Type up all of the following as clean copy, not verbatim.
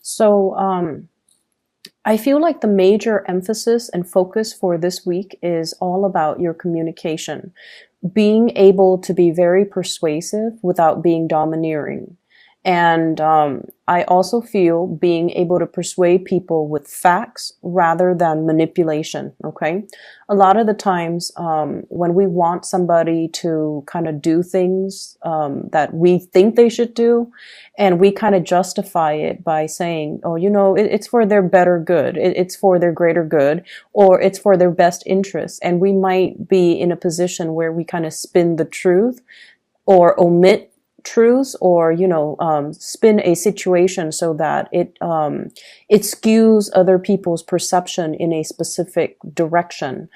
So, I feel like the major emphasis and focus for this week is all about your communication, being able to be very persuasive without being domineering. And I also feel being able to persuade people with facts rather than manipulation. Okay. A lot of the times, when we want somebody to kind of do things that we think they should do, and we kind of justify it by saying, oh, it's for their better good, it's for their greater good, or it's for their best interest. And we might be in a position where we kind of spin the truth or omit truths, or spin a situation so that it skews other people's perception in a specific direction,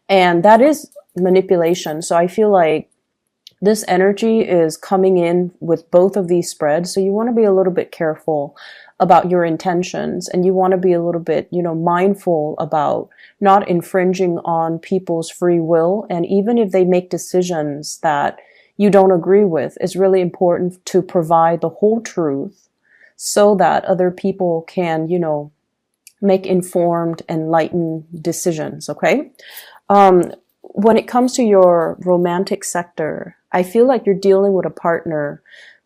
and that is manipulation. So I feel like this energy is coming in with both of these spreads, so you want to be a little bit careful about your intentions, and you want to be a little bit mindful about not infringing on people's free will. And even if they make decisions that you don't agree with, it's really important to provide the whole truth so that other people can, make informed, enlightened decisions. Okay. When it comes to your romantic sector, I feel like you're dealing with a partner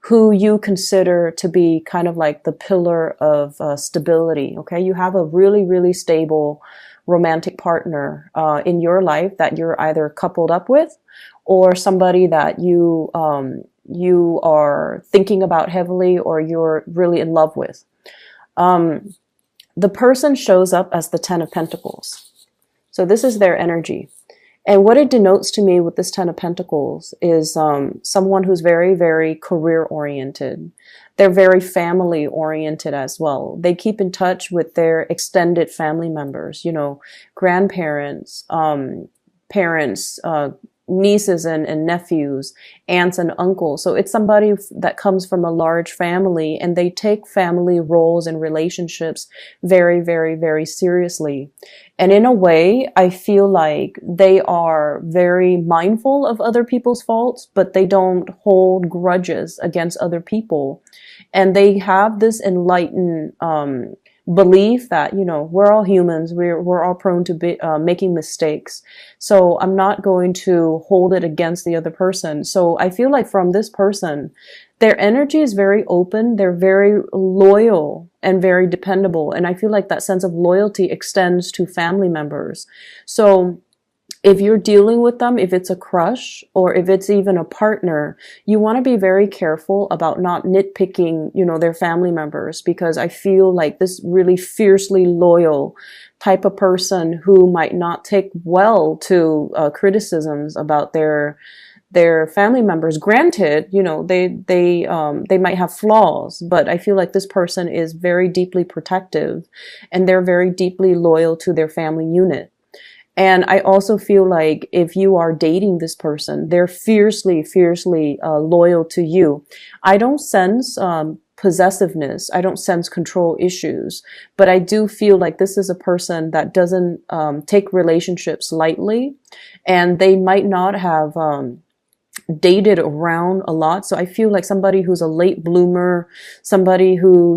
who you consider to be kind of like the pillar of stability. Okay. You have a really, really stable romantic partner in your life that you're either coupled up with, or somebody that you are thinking about heavily, or you're really in love with. The person shows up as the Ten of Pentacles. So this is their energy. And what it denotes to me with this Ten of Pentacles is someone who's very, very career oriented. They're very family oriented as well. They keep in touch with their extended family members, grandparents, parents, nieces and nephews, aunts and uncles. So it's somebody that comes from a large family, and they take family roles and relationships very, very, very seriously. And in a way, I feel like they are very mindful of other people's faults, but they don't hold grudges against other people. And they have this enlightened belief that, we're all humans. We're all prone to making mistakes. So I'm not going to hold it against the other person. So I feel like from this person, their energy is very open. They're very loyal and very dependable. And I feel like that sense of loyalty extends to family members. So if you're dealing with them, if it's a crush or if it's even a partner, you want to be very careful about not nitpicking, their family members, because I feel like this really fiercely loyal type of person who might not take well to criticisms about their family members. Granted, they might have flaws, but I feel like this person is very deeply protective, and they're very deeply loyal to their family unit. And I also feel like if you are dating this person, they're fiercely, fiercely loyal to you. I don't sense possessiveness. I don't sense control issues, but I do feel like this is a person that doesn't take relationships lightly, and they might not have dated around a lot. So I feel like somebody who's a late bloomer, somebody who,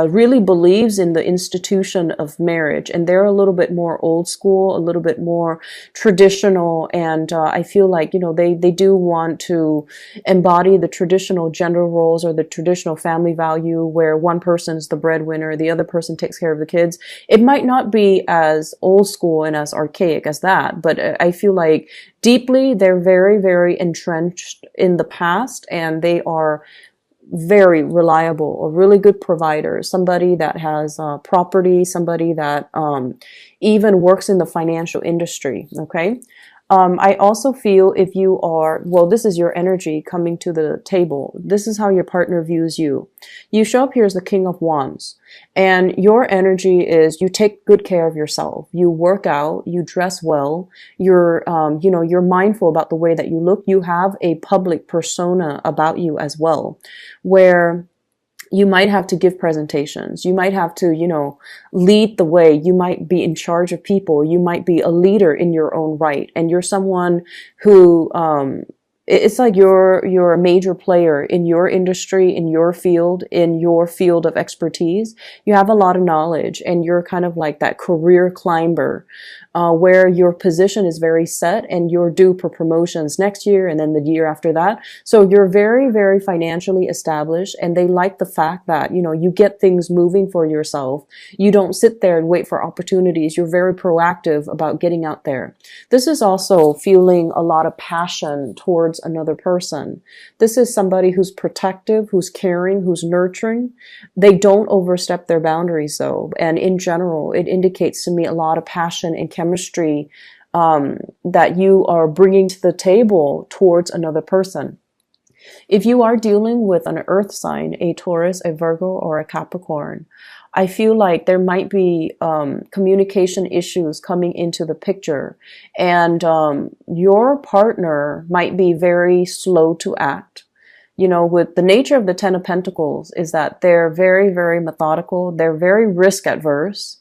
really believes in the institution of marriage, and they're a little bit more old school, a little bit more traditional, and I feel like they do want to embody the traditional gender roles or the traditional family value, where one person's the breadwinner, the other person takes care of the kids. It might not be as old school and as archaic as that, but I feel like deeply they're very, very entrenched in the past, and they are very reliable, a really good provider, somebody that has property, somebody that even works in the financial industry. Okay. I also feel if you are, this is your energy coming to the table. This is how your partner views you. You show up here as the King of Wands, and your energy is you take good care of yourself. You work out, you dress well, you're mindful about the way that you look. You have a public persona about you as well, where you might have to give presentations. You might have to, lead the way. You might be in charge of people. You might be a leader in your own right. And you're someone who it's like you're a major player in your industry, in your field of expertise. You have a lot of knowledge, and you're kind of like that career climber, where your position is very set and you're due for promotions next year and then the year after that. So you're very, very financially established, and they like the fact that, you know, you get things moving for yourself. You don't sit there and wait for opportunities. You're very proactive about getting out there. This is also feeling a lot of passion towards another person. This is somebody who's protective, who's caring, who's nurturing. They don't overstep their boundaries though. And in general, it indicates to me a lot of passion and chemistry that you are bringing to the table towards another person. If you are dealing with an earth sign, a Taurus, a Virgo, or a Capricorn, I feel like there might be communication issues coming into the picture, and your partner might be very slow to act. You know, with the nature of the Ten of Pentacles is that they're very, very methodical. They're very risk adverse.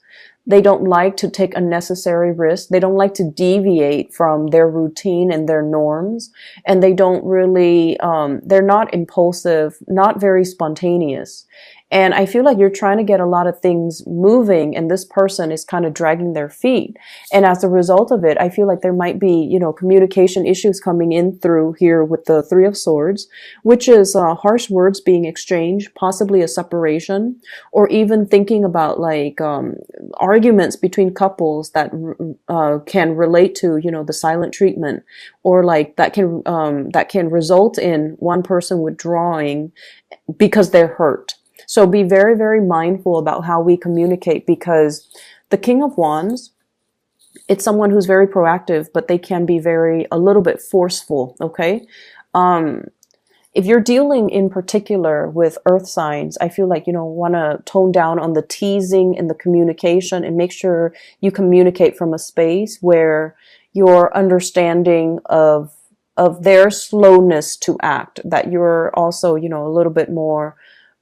They don't like to take unnecessary risks. They don't like to deviate from their routine and their norms. And they don't really, they're not impulsive, not very spontaneous. And I feel like you're trying to get a lot of things moving, and this person is kind of dragging their feet. And as a result of it, I feel like there might be, you know, communication issues coming in through here with the Three of Swords, which is harsh words being exchanged, possibly a separation, or even thinking about like arguments between couples that can relate to, you know, the silent treatment, or like that can result in one person withdrawing because they're hurt. So be very, very mindful about how we communicate, because the King of Wands, it's someone who's very proactive, but they can be a little bit forceful, okay? If you're dealing in particular with earth signs, I feel like, you know, want to tone down on the teasing and the communication, and make sure you communicate from a space where you're understanding of their slowness to act, that you're also, you know, a little bit more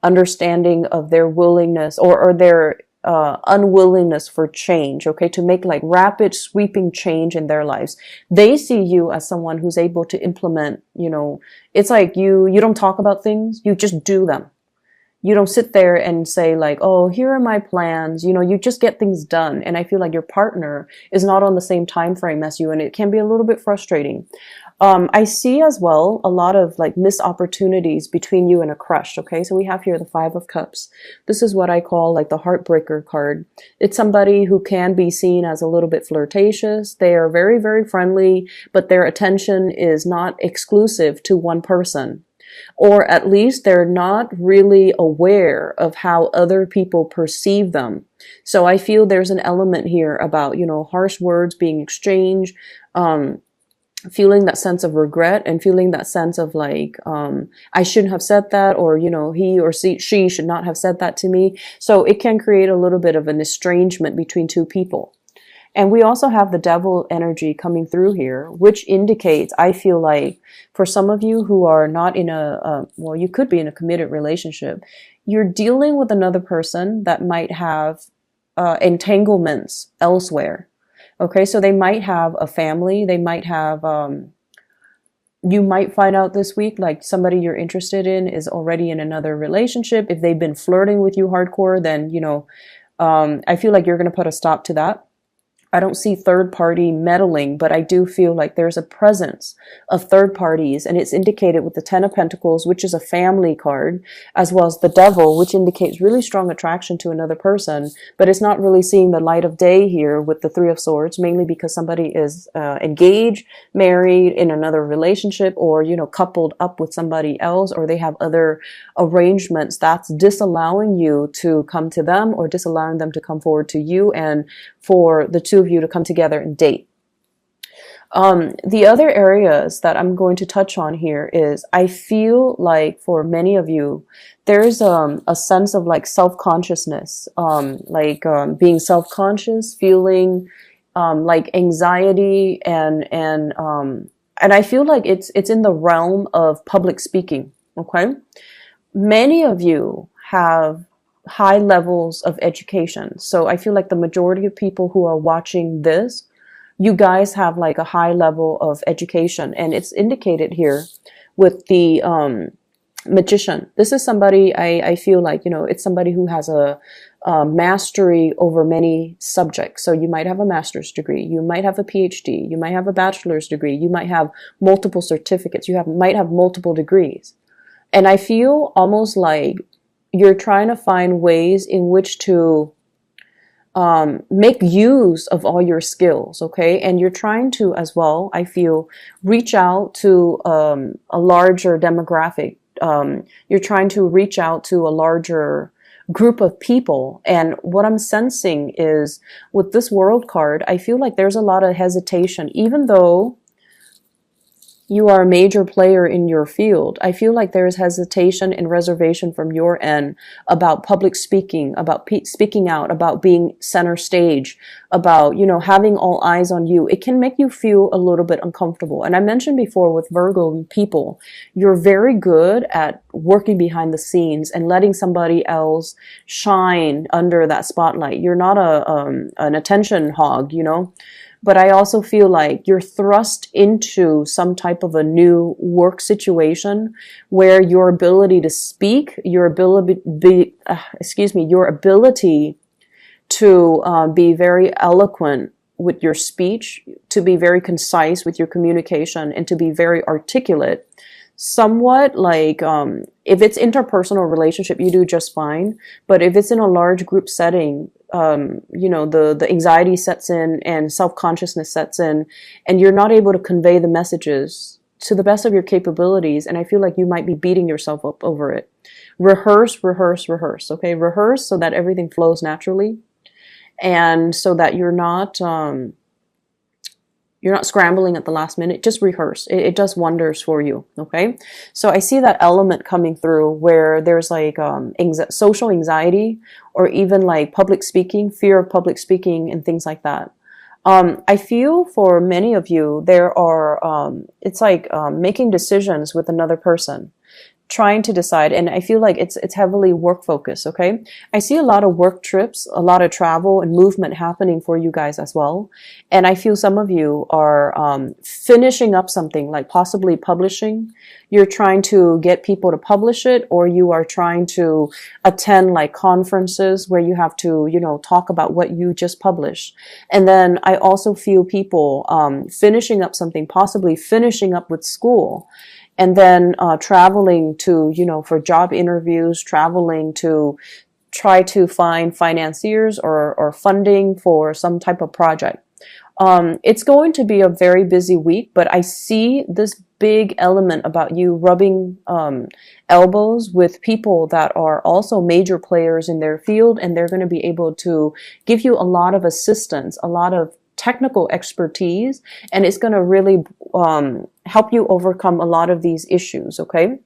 understanding of their willingness or their unwillingness for change, okay, to make like rapid sweeping change in their lives. They see you as someone who's able to implement, you know, it's like you don't talk about things, you just do them. You don't sit there and say like, oh, here are my plans. You know, you just get things done. And I feel like your partner is not on the same time frame as you, and it can be a little bit frustrating. I see as well a lot of like missed opportunities between you and a crush. Okay, so we have here the Five of Cups. This is what I call like the heartbreaker card. It's somebody who can be seen as a little bit flirtatious. They are very, very friendly, but their attention is not exclusive to one person. Or at least they're not really aware of how other people perceive them. So I feel there's an element here about, you know, harsh words being exchanged, feeling that sense of regret, and feeling that sense of like, I shouldn't have said that, or, you know, he or she should not have said that to me. So it can create a little bit of an estrangement between two people. And we also have the Devil energy coming through here, which indicates, I feel like, for some of you who are not in well, you could be in a committed relationship, you're dealing with another person that might have entanglements elsewhere. Okay, so they might have a family, they might have, you might find out this week, like somebody you're interested in is already in another relationship. If they've been flirting with you hardcore, then, you know, I feel like you're going to put a stop to that. I don't see third party meddling, but I do feel like there's a presence of third parties, and it's indicated with the Ten of Pentacles, which is a family card, as well as the Devil, which indicates really strong attraction to another person, but it's not really seeing the light of day here with the Three of Swords, mainly because somebody is engaged, married, in another relationship, or, you know, coupled up with somebody else, or they have other arrangements that's disallowing you to come to them, or disallowing them to come forward to you, and for the two of you to come together and date. The other areas that I'm going to touch on here is, I feel like for many of you, there's a sense of like self-consciousness, being self-conscious, feeling like anxiety, and I feel like it's in the realm of public speaking. Okay, many of you have high levels of education. So I feel like the majority of people who are watching this you guys have like a high level of education, and it's indicated here with the magician. This is somebody I feel like, you know, it's somebody who has a mastery over many subjects. So you might have a master's degree, you might have a PhD, you might have a bachelor's degree, you might have multiple certificates, might have multiple degrees. And I feel almost like you're trying to find ways in which to make use of all your skills, okay? And you're trying to, as well, I feel, reach out to a larger demographic. You're trying to reach out to a larger group of people. And what I'm sensing is, with this world card, I feel like there's a lot of hesitation, even though you are a major player in your field. I feel like there's hesitation and reservation from your end about public speaking, about speaking out, about being center stage, about, you know, having all eyes on you. It can make you feel a little bit uncomfortable. And I mentioned before with Virgo people, you're very good at working behind the scenes and letting somebody else shine under that spotlight. You're not an attention hog, you know. But I also feel like you're thrust into some type of a new work situation where your ability to speak, your ability to be very eloquent with your speech, to be very concise with your communication, and to be very articulate. Somewhat like, if it's interpersonal relationship, you do just fine. But if it's in a large group setting, you know, the anxiety sets in and self-consciousness sets in, and you're not able to convey the messages to the best of your capabilities. And I feel like you might be beating yourself up over it. Rehearse, rehearse, rehearse. Okay. Rehearse so that everything flows naturally, and so that you're not scrambling at the last minute. Just rehearse. It does wonders for you. Okay. So I see that element coming through where there's like social anxiety, or even like public speaking, fear of public speaking and things like that. I feel for many of you, there are, it's like making decisions with another person, trying to decide. And I feel like it's heavily work focused. Okay. I see a lot of work trips, a lot of travel and movement happening for you guys as well. And I feel some of you are finishing up something, like possibly publishing. You're trying to get people to publish it, or you are trying to attend like conferences where you have to, you know, talk about what you just published. And then I also feel people finishing up something, possibly finishing up with school. And then traveling to, you know, for job interviews, traveling to try to find financiers or funding for some type of project. It's going to be a very busy week, but I see this big element about you rubbing elbows with people that are also major players in their field, and they're going to be able to give you a lot of assistance, a lot of technical expertise, and it's going to really help you overcome a lot of these issues, okay?